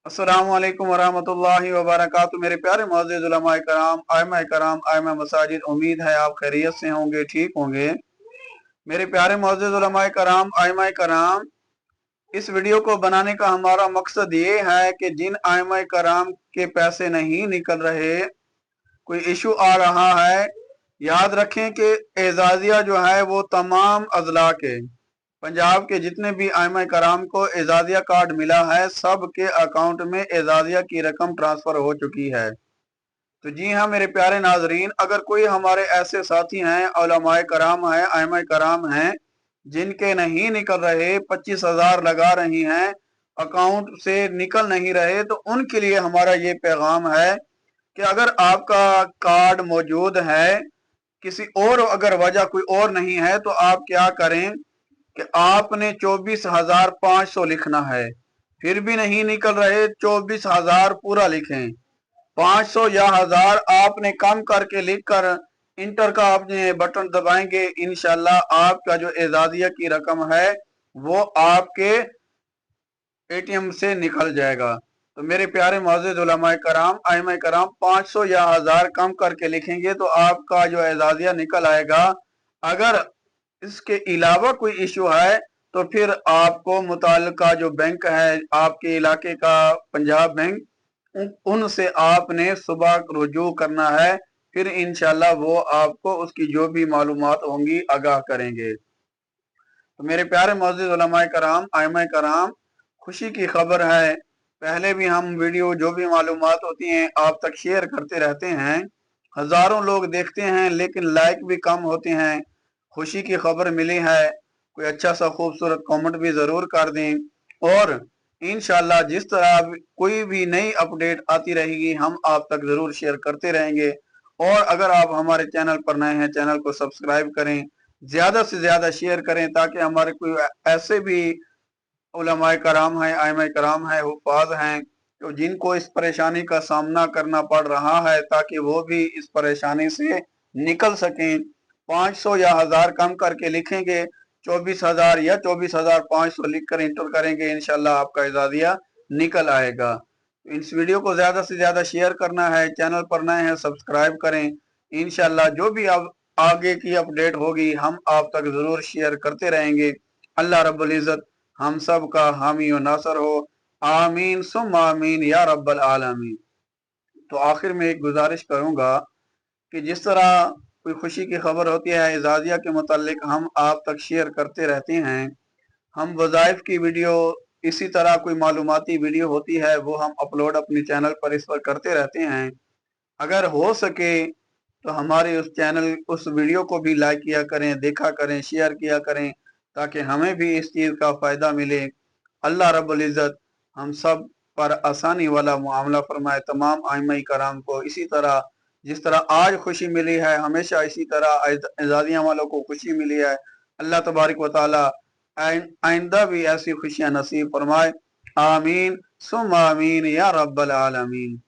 अस्सलामु अलैकुम वरहमतुल्लाहि वबरकातुहू। मेरे प्यारे मुअज़्ज़िज़ उलमाए कराम, आइम्माए कराम, आइम्मा मसाजिद, उम्मीद है आप खैरियत से होंगे, ठीक होंगे। मेरे प्यारे मुअज़्ज़िज़ उलमाए कराम, आइम्माए कराम, इस वीडियो को बनाने का हमारा मकसद ये है कि जिन आइम्माए कराम के पैसे नहीं निकल रहे, कोई इशू आ रहा है, याद रखें कि एजाजिया जो है वो तमाम अजला के पंजाब के जितने भी आइमा कराम को एजाजिया कार्ड मिला है, सब के अकाउंट में एजाजिया की रकम ट्रांसफर हो चुकी है। तो जी हाँ मेरे प्यारे नाजरीन, अगर कोई हमारे ऐसे साथी हैं, उलमाए कराम हैं, आइमा कराम हैं, जिनके नहीं निकल रहे, 25,000 लगा रही हैं, अकाउंट से निकल नहीं रहे, तो उनके लिए हमारा ये पैगाम है कि अगर आपका कार्ड मौजूद है, किसी और अगर वजह कोई और नहीं है, तो आप क्या करें कि आपने 24,500 लिखना है। फिर भी नहीं निकल रहे, 24,000 पूरा लिखें। 500 या 1000 आपने कम करके लिख कर इंटर का आपने बटन दबाएंगे, इंशाल्लाह आपका जो एजाजिया की रकम है वो आपके एटीएम से निकल जाएगा। तो मेरे प्यारे मुअज़्ज़िज़ उलमाए कराम, आइम्माए कराम, 500 या 1000 कम करके लिखेंगे तो आपका जो एजाजिया निकल आएगा। अगर इसके अलावा कोई इशू है तो फिर आपको मुताल्लिका जो बैंक है आपके इलाके का, पंजाब बैंक, उनसे आपने सुबह रुजू करना है। फिर इंशाल्लाह वो आपको उसकी जो भी मालूमात होंगी आगाह करेंगे। तो मेरे प्यारे मुअज़्ज़िज़ उलमाए कराम, आइम्माए कराम, खुशी की खबर है, पहले भी हम वीडियो जो भी मालूमात होती हैं आप तक शेयर करते रहते हैं। हजारों लोग देखते हैं लेकिन लाइक भी कम होते हैं। खुशी की खबर मिली है, कोई अच्छा सा खूबसूरत कमेंट भी ज़रूर कर दें। और इंशाल्लाह जिस तरह कोई भी नई अपडेट आती रहेगी हम आप तक ज़रूर शेयर करते रहेंगे। और अगर आप हमारे चैनल पर नए हैं, चैनल को सब्सक्राइब करें, ज्यादा से ज्यादा शेयर करें, ताकि हमारे कोई ऐसे भी उलमाए कराम हैं, आइमाए कराम हैं, हुफ़ाज़ हैं, तो जिनको इस परेशानी का सामना करना पड़ रहा है, ताकि वो भी इस परेशानी से निकल सकें। 500 या 1000 कम करके लिखेंगे, 24,000 या 24,500 लिख कर इंटर करेंगे, इंशाल्लाह आपका एजाजिया निकल आएगा। इस वीडियो को ज्यादा से ज्यादा शेयर करना है, चैनल पर नए हैं सब्सक्राइब करें। इंशाल्लाह जो भी अब आगे की अपडेट होगी हम आप तक जरूर शेयर करते रहेंगे। अल्लाह रब्बुल इज्जत हम सब का हामी और नासर हो। आमीन सुम आमीन या रब्बल आलमीन। तो आखिर में एक गुजारिश करूंगा कि जिस तरह कोई खुशी की खबर होती है एजाजिया के मुतालिक हम आप तक शेयर करते रहते हैं, हम वज़ाइफ की वीडियो, इसी तरह कोई मालूमाती वीडियो होती है वो हम अपलोड अपने चैनल पर इस पर करते रहते हैं। अगर हो सके तो हमारे उस चैनल, उस वीडियो को भी लाइक किया करें, देखा करें, शेयर किया करें, ताकि हमें भी इस चीज़ का फ़ायदा मिले। अल्लाह रब्बुल इज़्ज़त हम सब पर आसानी वाला मुआमला फरमाए। तमाम आइम्माए कराम को इसी तरह, जिस तरह आज खुशी मिली है, हमेशा इसी तरह एजाजिया वालों को खुशी मिली है। अल्लाह तबारक व तआला आइंदा भी ऐसी खुशियाँ नसीब फरमाए। आमीन सुम आमीन या रब्बल आलमीन।